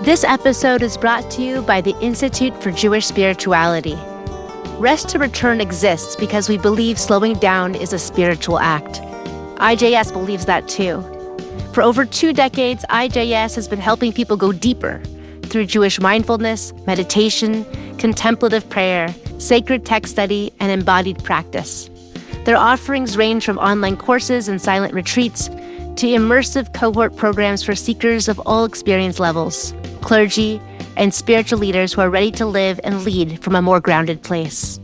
This episode is brought to you by the Institute for Jewish Spirituality. Rest to Return exists because we believe slowing down is a spiritual act. IJS believes that too. For over 2 decades, IJS has been helping people go deeper through Jewish mindfulness, meditation, contemplative prayer, sacred text study, and embodied practice. Their offerings range from online courses and silent retreats to immersive cohort programs for seekers of all experience levels, clergy, and spiritual leaders who are ready to live and lead from a more grounded place.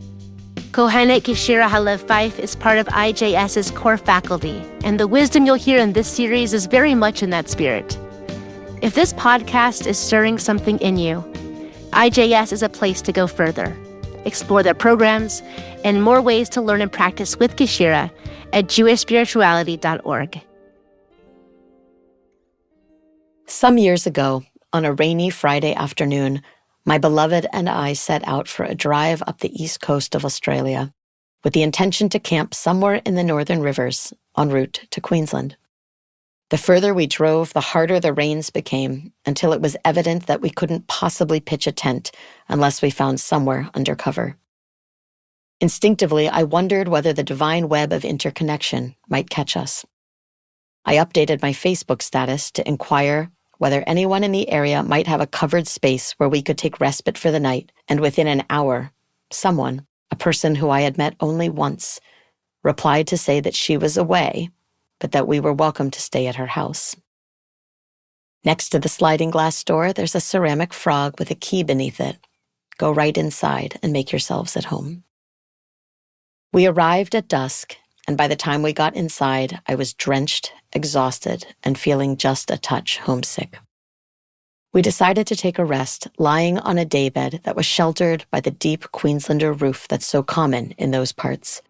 Kohenet Keshira haLev Fife is part of IJS's core faculty, and the wisdom you'll hear in this series is very much in that spirit. If this podcast is stirring something in you, IJS is a place to go further. Explore their programs and more ways to learn and practice with Keshira at jewishspirituality.org. Some years ago, on a rainy Friday afternoon, my beloved and I set out for a drive up the east coast of Australia with the intention to camp somewhere in the Northern Rivers en route to Queensland. The further we drove, the harder the rains became, until it was evident that we couldn't possibly pitch a tent unless we found somewhere under cover. Instinctively, I wondered whether the divine web of interconnection might catch us. I updated my Facebook status to inquire whether anyone in the area might have a covered space where we could take respite for the night, and within an hour, someone, a person who I had met only once, replied to say that she was away, but that we were welcome to stay at her house. Next to the sliding glass door, there's a ceramic frog with a key beneath it. Go right inside and make yourselves at home. We arrived at dusk, and by the time we got inside, I was drenched, exhausted, and feeling just a touch homesick. We decided to take a rest, lying on a daybed that was sheltered by the deep Queenslander roof that's so common in those parts.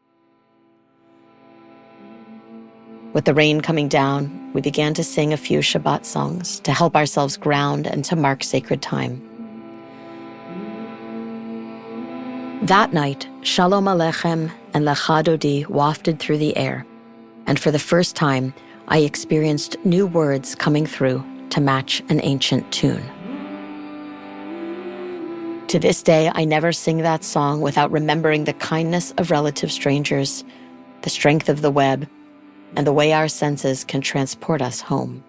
With the rain coming down, we began to sing a few Shabbat songs to help ourselves ground and to mark sacred time. That night, Shalom Aleichem and Lecha Dodi wafted through the air, and for the first time, I experienced new words coming through to match an ancient tune. To this day, I never sing that song without remembering the kindness of relative strangers, the strength of the web, and the way our senses can transport us home.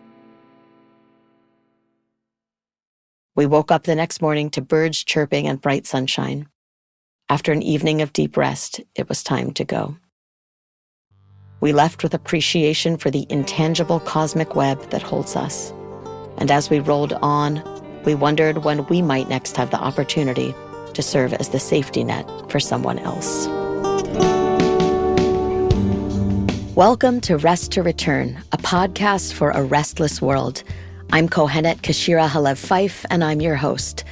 We woke up the next morning to birds chirping and bright sunshine. After an evening of deep rest, it was time to go. We left with appreciation for the intangible cosmic web that holds us. And as we rolled on, we wondered when we might next have the opportunity to serve as the safety net for someone else. Welcome to Rest to Return, a podcast for a restless world. I'm Kohenet Keshira haLev Fife, and I'm your host.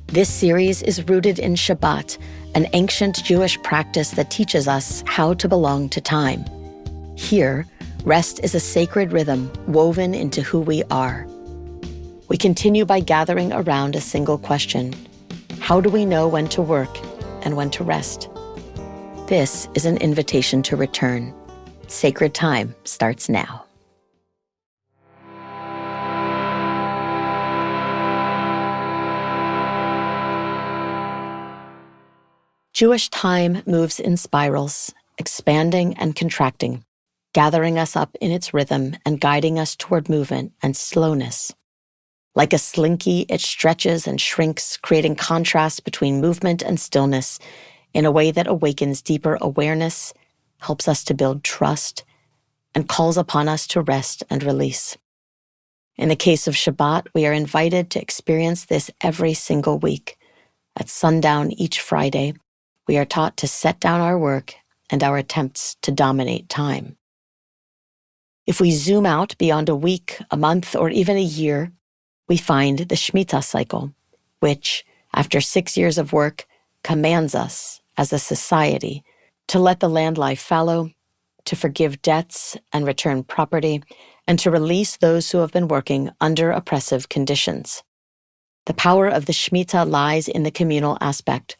This series is rooted in Shabbat, an ancient Jewish practice that teaches us how to belong to time. Here, rest is a sacred rhythm woven into who we are. We continue by gathering around a single question: how do we know when to work and when to rest? This is an invitation to return. Sacred time starts now. Jewish time moves in spirals, expanding and contracting, gathering us up in its rhythm and guiding us toward movement and slowness. Like a slinky, it stretches and shrinks, creating contrast between movement and stillness in a way that awakens deeper awareness, helps us to build trust, and calls upon us to rest and release. In the case of Shabbat, we are invited to experience this every single week. At sundown each Friday, we are taught to set down our work and our attempts to dominate time. If we zoom out beyond a week, a month, or even a year, we find the shmitta cycle, which, after 6 years of work, commands us, as a society, to let the land lie fallow, to forgive debts and return property, and to release those who have been working under oppressive conditions. The power of the shmitta lies in the communal aspect.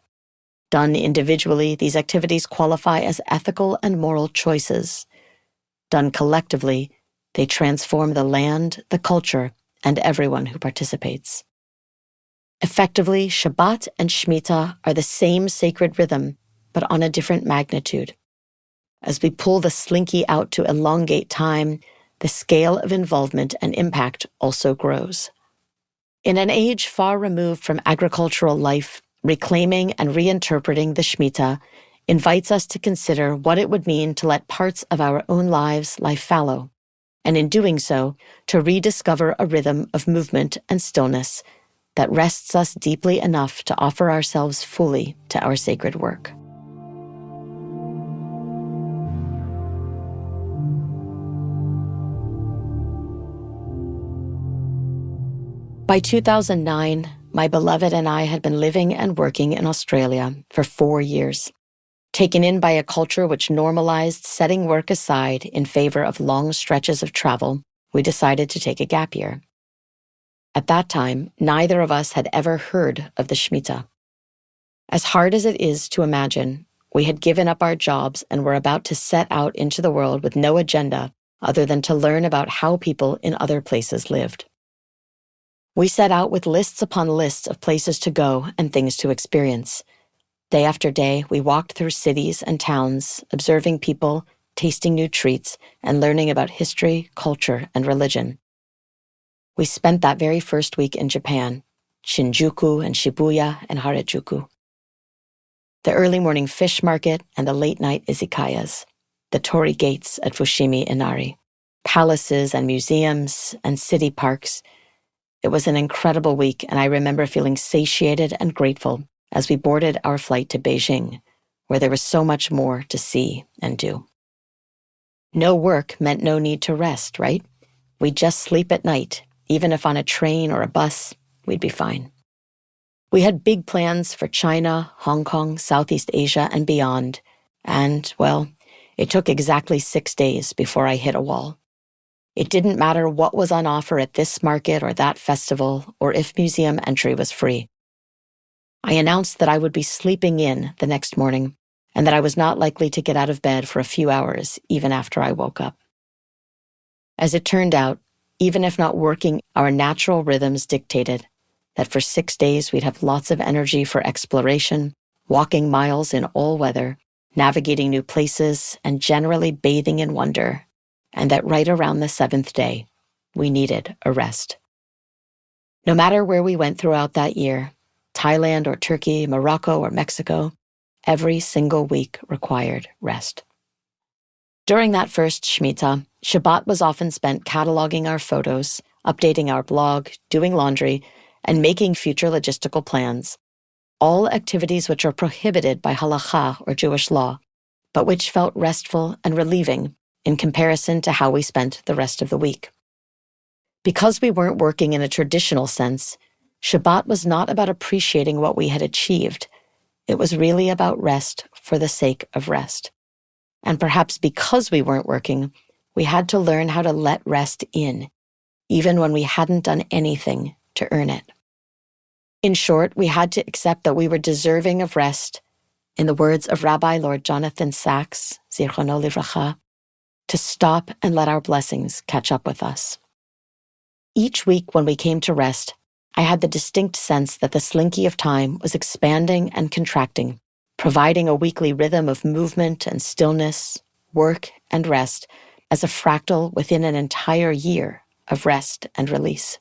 Done individually, these activities qualify as ethical and moral choices. Done collectively, they transform the land, the culture, and everyone who participates. Effectively, Shabbat and shmitta are the same sacred rhythm, but on a different magnitude. As we pull the slinky out to elongate time, the scale of involvement and impact also grows. In an age far removed from agricultural life, reclaiming and reinterpreting the shmitta invites us to consider what it would mean to let parts of our own lives lie fallow, and in doing so, to rediscover a rhythm of movement and stillness that rests us deeply enough to offer ourselves fully to our sacred work. By 2009, my beloved and I had been living and working in Australia for 4 years. Taken in by a culture which normalized setting work aside in favor of long stretches of travel, we decided to take a gap year. At that time, neither of us had ever heard of the shmitta. As hard as it is to imagine, we had given up our jobs and were about to set out into the world with no agenda other than to learn about how people in other places lived. We set out with lists upon lists of places to go and things to experience. Day after day, we walked through cities and towns, observing people, tasting new treats, and learning about history, culture, and religion. We spent that very first week in Japan, Shinjuku and Shibuya and Harajuku. The early morning fish market and the late night izakayas, the torii gates at Fushimi Inari, palaces and museums and city parks. It was an incredible week, and I remember feeling satiated and grateful as we boarded our flight to Beijing, where there was so much more to see and do. No work meant no need to rest, right? We'd just sleep at night. Even if on a train or a bus, we'd be fine. We had big plans for China, Hong Kong, Southeast Asia, and beyond. And, well, it took exactly 6 days before I hit a wall. It didn't matter what was on offer at this market or that festival, or if museum entry was free. I announced that I would be sleeping in the next morning, and that I was not likely to get out of bed for a few hours, even after I woke up. As it turned out, even if not working, our natural rhythms dictated that for 6 days we'd have lots of energy for exploration, walking miles in all weather, navigating new places, and generally bathing in wonder, and that right around the 7th day, we needed a rest. No matter where we went throughout that year, Thailand or Turkey, Morocco or Mexico, every single week required rest. During that first shmitta, Shabbat was often spent cataloging our photos, updating our blog, doing laundry, and making future logistical plans, all activities which are prohibited by halakha or Jewish law, but which felt restful and relieving in comparison to how we spent the rest of the week. Because we weren't working in a traditional sense, Shabbat was not about appreciating what we had achieved. It was really about rest for the sake of rest. And perhaps because we weren't working, we had to learn how to let rest in, even when we hadn't done anything to earn it. In short, we had to accept that we were deserving of rest, in the words of Rabbi Lord Jonathan Sacks, Zichrono Livracha, to stop and let our blessings catch up with us. Each week when we came to rest, I had the distinct sense that the slinky of time was expanding and contracting, providing a weekly rhythm of movement and stillness, work and rest, as a fractal within an entire year of rest and release.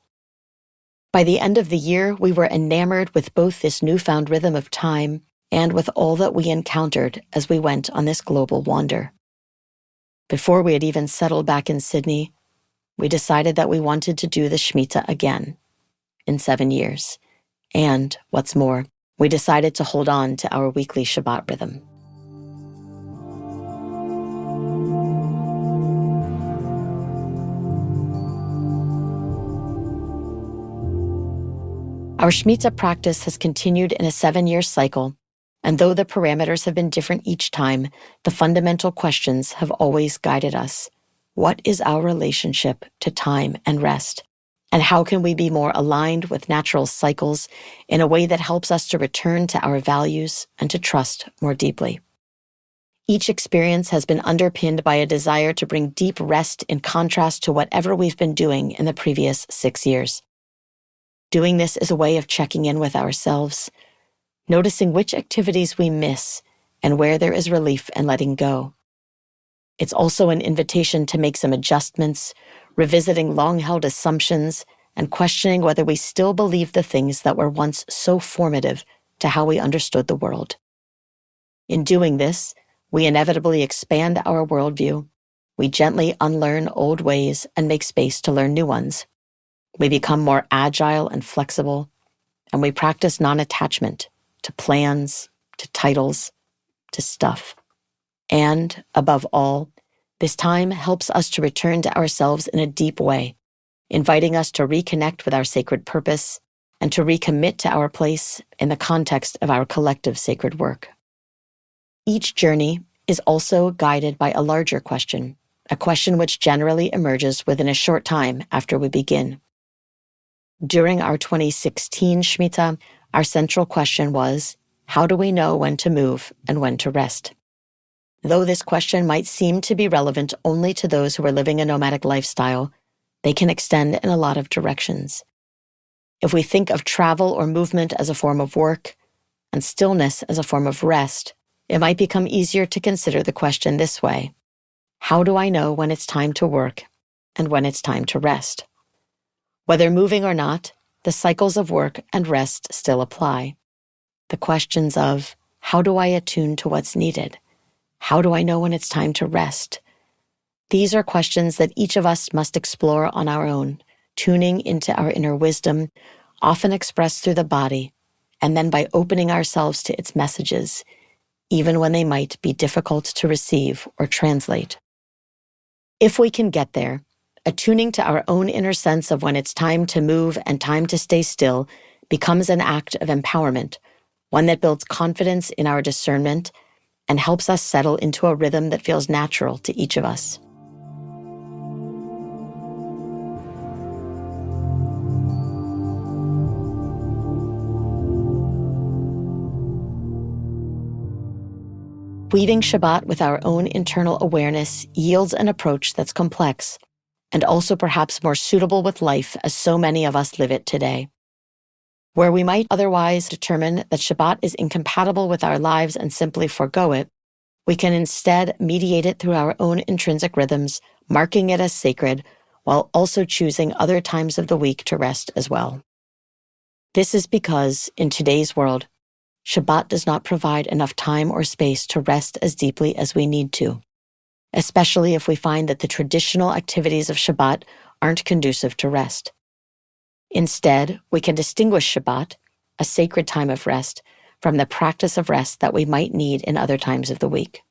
By the end of the year, we were enamored with both this newfound rhythm of time and with all that we encountered as we went on this global wander. Before we had even settled back in Sydney, we decided that we wanted to do the shmitta again in 7 years. And, what's more, we decided to hold on to our weekly Shabbat rhythm. Our shmitta practice has continued in a 7-year cycle, and though the parameters have been different each time, the fundamental questions have always guided us. What is our relationship to time and rest? And how can we be more aligned with natural cycles in a way that helps us to return to our values and to trust more deeply? Each experience has been underpinned by a desire to bring deep rest in contrast to whatever we've been doing in the previous 6 years. Doing this is a way of checking in with ourselves, noticing which activities we miss and where there is relief and letting go. It's also an invitation to make some adjustments, revisiting long-held assumptions, and questioning whether we still believe the things that were once so formative to how we understood the world. In doing this, we inevitably expand our worldview. We gently unlearn old ways and make space to learn new ones. We become more agile and flexible, and we practice non-attachment to plans, to titles, to stuff. And, above all, this time helps us to return to ourselves in a deep way, inviting us to reconnect with our sacred purpose and to recommit to our place in the context of our collective sacred work. Each journey is also guided by a larger question, a question which generally emerges within a short time after we begin. During our 2016 shmitta, our central question was, how do we know when to move and when to rest? Though this question might seem to be relevant only to those who are living a nomadic lifestyle, they can extend in a lot of directions. If we think of travel or movement as a form of work and stillness as a form of rest, it might become easier to consider the question this way: how do I know when it's time to work and when it's time to rest? Whether moving or not, the cycles of work and rest still apply. The questions of, how do I attune to what's needed? How do I know when it's time to rest? These are questions that each of us must explore on our own, tuning into our inner wisdom, often expressed through the body, and then by opening ourselves to its messages, even when they might be difficult to receive or translate. If we can get there, attuning to our own inner sense of when it's time to move and time to stay still becomes an act of empowerment, one that builds confidence in our discernment and helps us settle into a rhythm that feels natural to each of us. Weaving Shabbat with our own internal awareness yields an approach that's complex and also perhaps more suitable with life as so many of us live it today. Where we might otherwise determine that Shabbat is incompatible with our lives and simply forgo it, we can instead mediate it through our own intrinsic rhythms, marking it as sacred, while also choosing other times of the week to rest as well. This is because, in today's world, Shabbat does not provide enough time or space to rest as deeply as we need to, especially if we find that the traditional activities of Shabbat aren't conducive to rest. Instead, we can distinguish Shabbat, a sacred time of rest, from the practice of rest that we might need in other times of the week.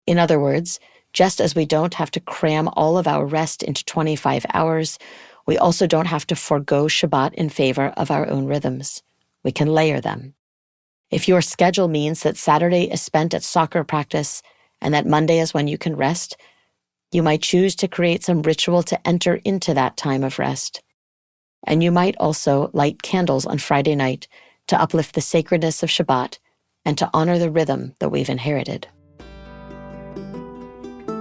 In other words, just as we don't have to cram all of our rest into 25 hours, we also don't have to forgo Shabbat in favor of our own rhythms. We can layer them. If your schedule means that Saturday is spent at soccer practice and that Monday is when you can rest, you might choose to create some ritual to enter into that time of rest. And you might also light candles on Friday night to uplift the sacredness of Shabbat and to honor the rhythm that we've inherited.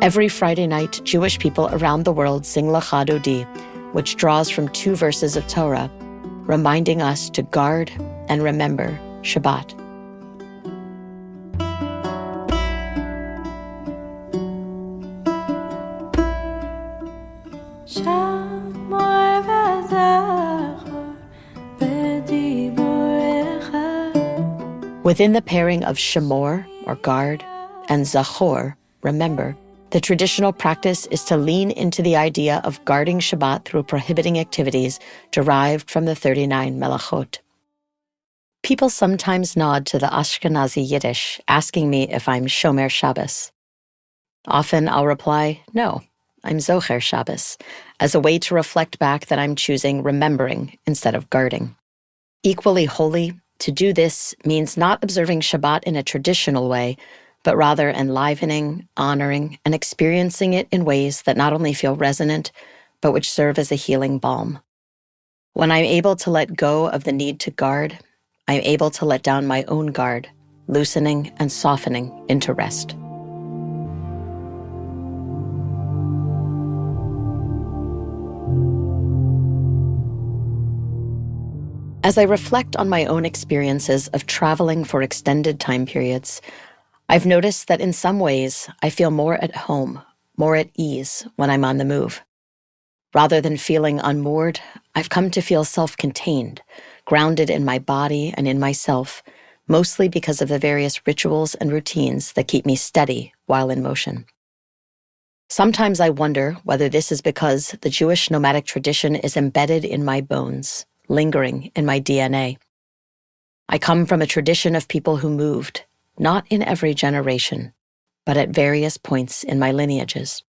Every Friday night, Jewish people around the world sing Lecha Dodi, which draws from 2 verses of Torah, reminding us to guard and remember Shabbat. Within the pairing of Shemor, or guard, and Zachor, remember, the traditional practice is to lean into the idea of guarding Shabbat through prohibiting activities derived from the 39 melachot. People sometimes nod to the Ashkenazi Yiddish, asking me if I'm Shomer Shabbos. Often I'll reply, no, I'm Zocher Shabbos, as a way to reflect back that I'm choosing remembering instead of guarding. Equally holy, to do this means not observing Shabbat in a traditional way, but rather enlivening, honoring, and experiencing it in ways that not only feel resonant, but which serve as a healing balm. When I'm able to let go of the need to guard, I'm able to let down my own guard, loosening and softening into rest. As I reflect on my own experiences of traveling for extended time periods, I've noticed that in some ways I feel more at home, more at ease when I'm on the move. Rather than feeling unmoored, I've come to feel self-contained, grounded in my body and in myself, mostly because of the various rituals and routines that keep me steady while in motion. Sometimes I wonder whether this is because the Jewish nomadic tradition is embedded in my bones, lingering in my DNA. I come from a tradition of people who moved, not in every generation, but at various points in my lineages.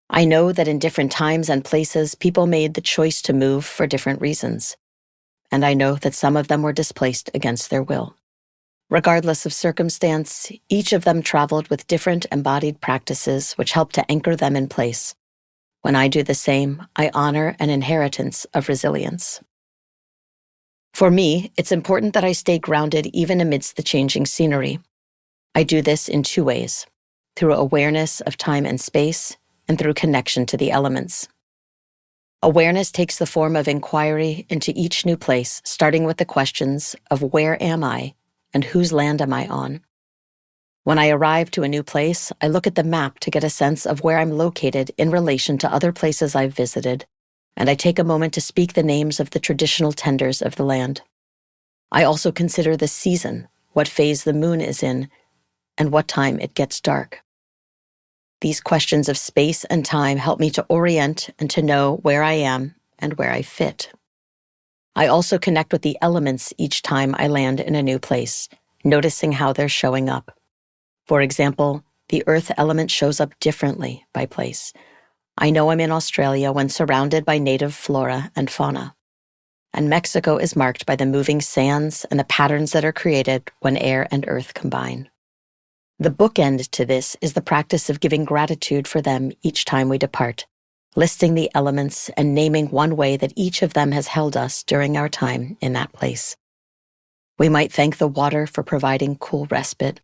I know that in different times and places, people made the choice to move for different reasons, and I know that some of them were displaced against their will. Regardless of circumstance, each of them traveled with different embodied practices which help to anchor them in place. When I do the same, I honor an inheritance of resilience. For me, it's important that I stay grounded even amidst the changing scenery. I do this in two ways: through awareness of time and space, and through connection to the elements. Awareness takes the form of inquiry into each new place, starting with the questions of where am I and whose land am I on? When I arrive to a new place, I look at the map to get a sense of where I'm located in relation to other places I've visited, and I take a moment to speak the names of the traditional tenders of the land. I also consider the season, what phase the moon is in, and what time it gets dark. These questions of space and time help me to orient and to know where I am and where I fit. I also connect with the elements each time I land in a new place, noticing how they're showing up. For example, the earth element shows up differently by place. I know I'm in Australia when surrounded by native flora and fauna. And Mexico is marked by the moving sands and the patterns that are created when air and earth combine. The bookend to this is the practice of giving gratitude for them each time we depart, listing the elements and naming one way that each of them has held us during our time in that place. We might thank the water for providing cool respite,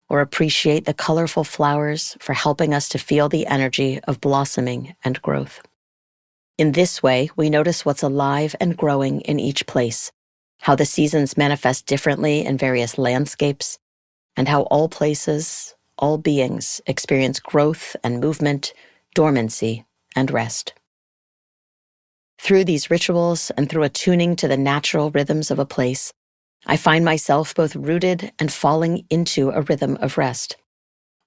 or appreciate the colorful flowers for helping us to feel the energy of blossoming and growth. In this way, we notice what's alive and growing in each place, how the seasons manifest differently in various landscapes, and how all places, all beings experience growth and movement, dormancy and rest. Through these rituals and through attuning to the natural rhythms of a place, I find myself both rooted and falling into a rhythm of rest.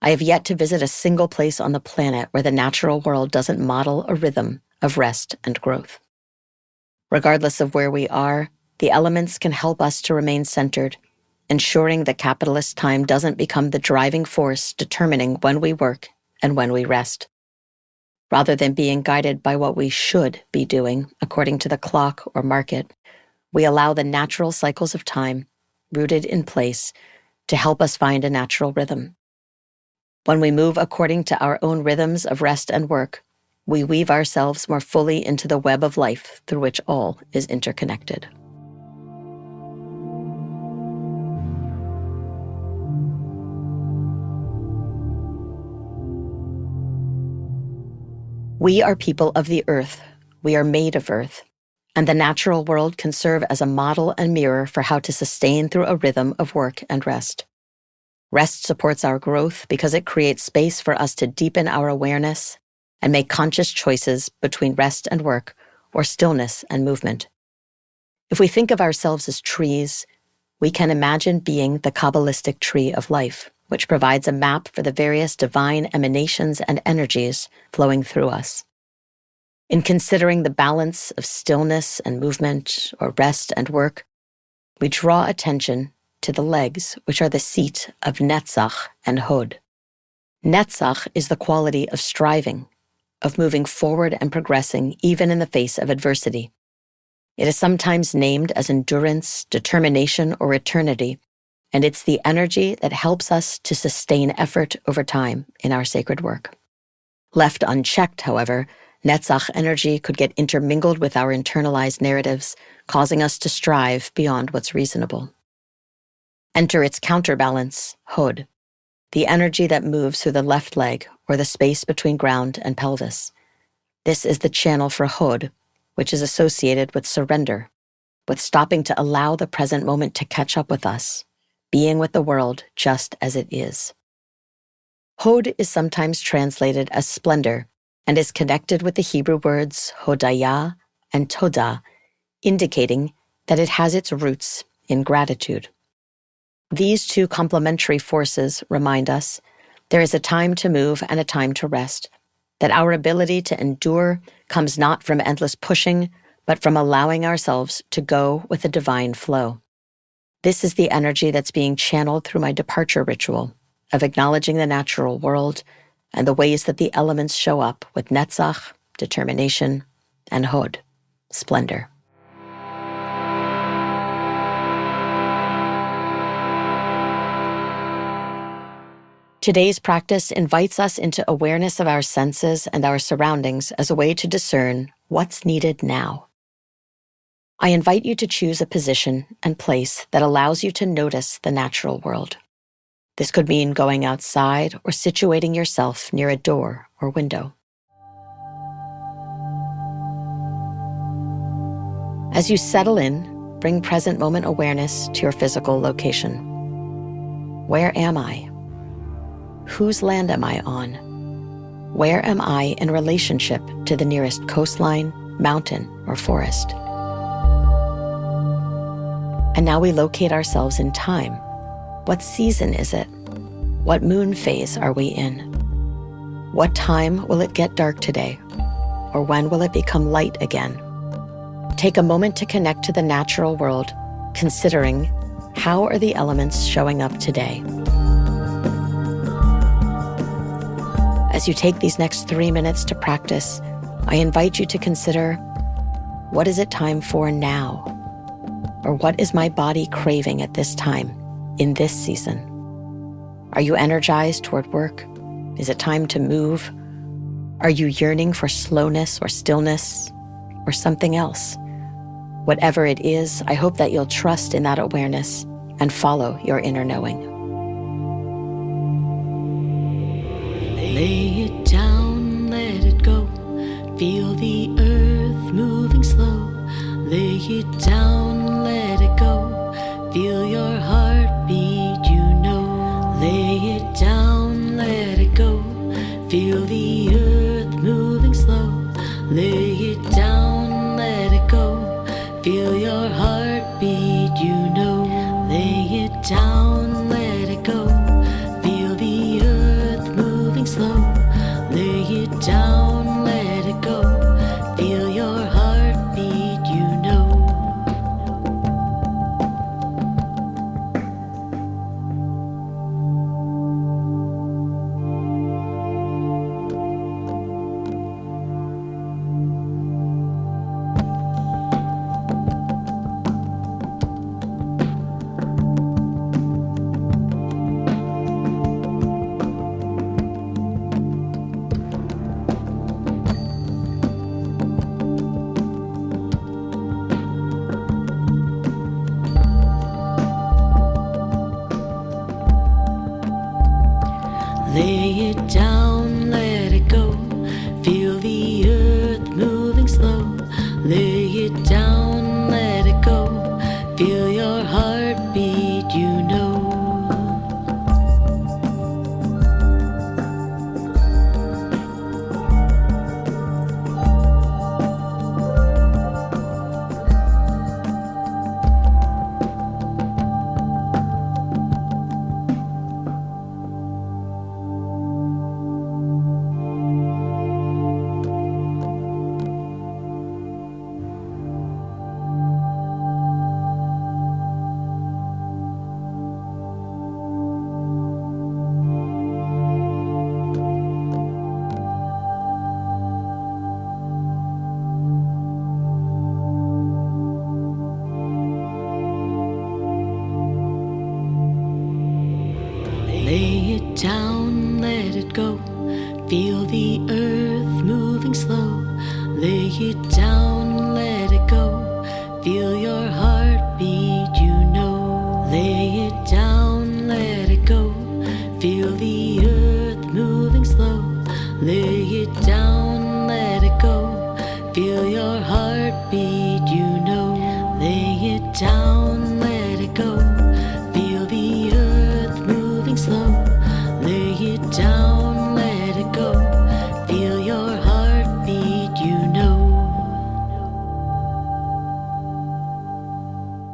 I have yet to visit a single place on the planet where the natural world doesn't model a rhythm of rest and growth. Regardless of where we are, the elements can help us to remain centered, ensuring that capitalist time doesn't become the driving force determining when we work and when we rest. Rather than being guided by what we should be doing according to the clock or market, we allow the natural cycles of time, rooted in place, to help us find a natural rhythm. When we move according to our own rhythms of rest and work, we weave ourselves more fully into the web of life through which all is interconnected. We are people of the earth. We are made of earth. And the natural world can serve as a model and mirror for how to sustain through a rhythm of work and rest. Rest supports our growth because it creates space for us to deepen our awareness and make conscious choices between rest and work, or stillness and movement. If we think of ourselves as trees, we can imagine being the Kabbalistic tree of life, which provides a map for the various divine emanations and energies flowing through us. In considering the balance of stillness and movement, or rest and work, we draw attention to the legs, which are the seat of Netzach and Hod. Netzach is the quality of striving, of moving forward and progressing even in the face of adversity. It is sometimes named as endurance, determination, or eternity, and it's the energy that helps us to sustain effort over time in our sacred work. Left unchecked, however, Netzach energy could get intermingled with our internalized narratives, causing us to strive beyond what's reasonable. Enter its counterbalance, Hod, the energy that moves through the left leg or the space between ground and pelvis. This is the channel for Hod, which is associated with surrender, with stopping to allow the present moment to catch up with us, being with the world just as it is. Hod is sometimes translated as splendor and is connected with the Hebrew words hodaya and todah, indicating that it has its roots in gratitude. These two complementary forces remind us there is a time to move and a time to rest, that our ability to endure comes not from endless pushing, but from allowing ourselves to go with the divine flow. This is the energy that's being channeled through my departure ritual of acknowledging the natural world and the ways that the elements show up with Netzach, determination, and Hod, splendor. Today's practice invites us into awareness of our senses and our surroundings as a way to discern what's needed now. I invite you to choose a position and place that allows you to notice the natural world. This could mean going outside or situating yourself near a door or window. As you settle in, bring present moment awareness to your physical location. Where am I? Whose land am I on? Where am I in relationship to the nearest coastline, mountain, or forest? And now we locate ourselves in time. What season is it? What moon phase are we in? What time will it get dark today? Or when will it become light again? Take a moment to connect to the natural world, considering how are the elements showing up today? As you take these next 3 minutes to practice, I invite you to consider, what is it time for now? Or what is my body craving at this time, in this season? Are you energized toward work? Is it time to move? Are you yearning for slowness or stillness or something else? Whatever it is, I hope that you'll trust in that awareness and follow your inner knowing. Lay it down, let it go. Feel the earth moving slow. Lay it down, let it go. Feel your heartbeat, you know. Lay it down, let it go. Feel the earth moving slow. Lay it down, let it go. Feel your heartbeat, you know. Lay it down, let it go. Feel the earth moving slow. Lay it down, let it go. Feel your heartbeat, you know.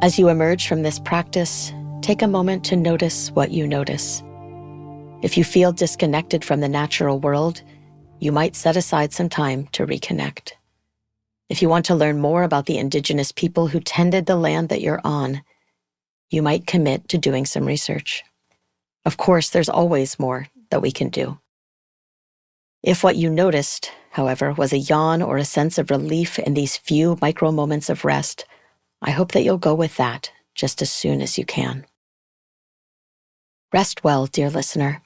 As you emerge from this practice, take a moment to notice what you notice. If you feel disconnected from the natural world, you might set aside some time to reconnect. If you want to learn more about the indigenous people who tended the land that you're on, you might commit to doing some research. Of course, there's always more that we can do. If what you noticed, however, was a yawn or a sense of relief in these few micro moments of rest, I hope that you'll go with that just as soon as you can. Rest well, dear listener,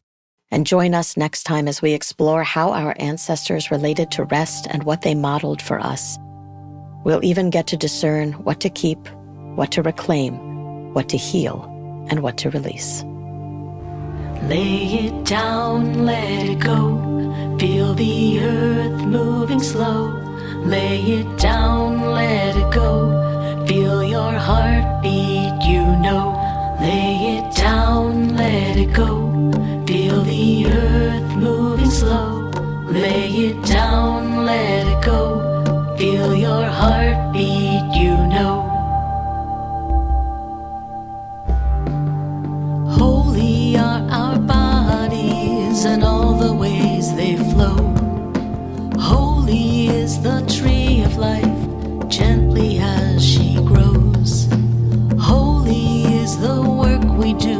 and join us next time as we explore how our ancestors related to rest and what they modeled for us. We'll even get to discern what to keep, what to reclaim, what to heal, and what to release. Lay it down, let it go. Feel the earth moving slow. Lay it down, let it go. Feel your heartbeat, you know. Lay it down, let it go. Feel the earth moving slow. Lay it down, let it go. Feel your heartbeat, you know. Holy are our bodies and all the ways they flow. Holy is the tree of life, gently as she grows. Holy is the work we do,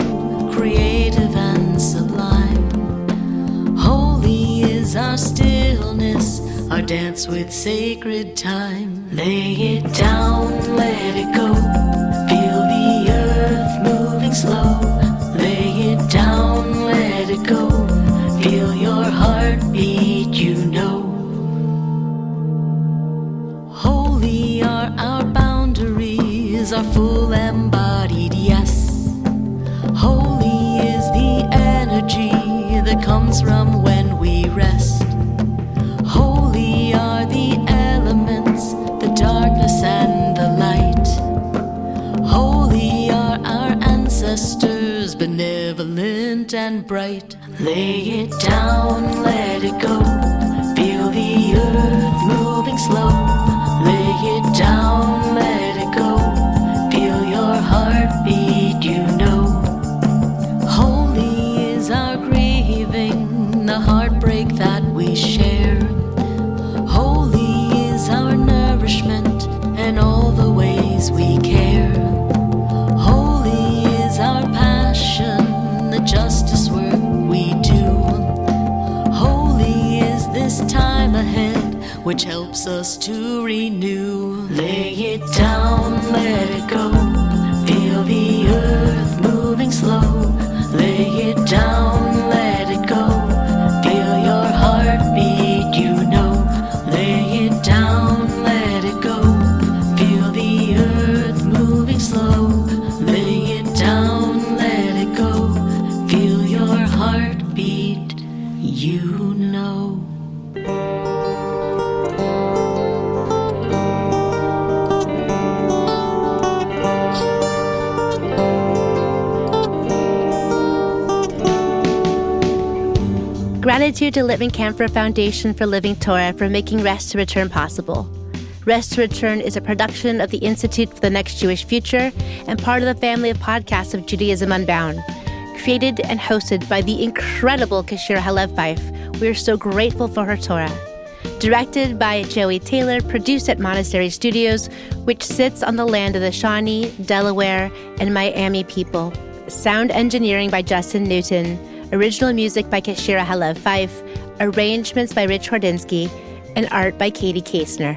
creative and sublime. Holy is our stillness, our dance with sacred time. Lay it down, let it go. Feel the earth moving slow. Lay it down, let it go. Feel your heartbeat, you know. Holy are our boundaries, our full embodied yes. Holy is the energy that comes from when we rest. Holy are the elements, the darkness and the light. Holy are our ancestors, benevolent and bright. Lay it down, let it go. Feel the earth moving slow. Lay it down, let it go. Feel your heartbeat, you know. Holy is our grieving, the heartbreak that we share. Holy is our nourishment and all the ways we care. Holy is our passion, the justice work we do. Holy is this time ahead, which helps us to renew. Lay it down, let it go. Feel the earth moving slow. Lay it down, let it go. Feel your heartbeat, you know. Lay it down, let it go. Feel the earth moving slow. Lay it down, let it go. Feel your heartbeat, you know. Gratitude to Living Camphor Foundation for Living Torah for making Rest to Return possible. Rest to Return is a production of the Institute for the Next Jewish Future and part of the family of podcasts of Judaism Unbound. Created and hosted by the incredible Keshira haLev Fife, we are so grateful for her Torah. Directed by Joey Taylor, produced at Monastery Studios, which sits on the land of the Shawnee, Delaware, and Miami people. Sound engineering by Justin Newton. Original music by Keshira haLev Fife. Arrangements by Rich Hordinsky. And art by Katie Kasner.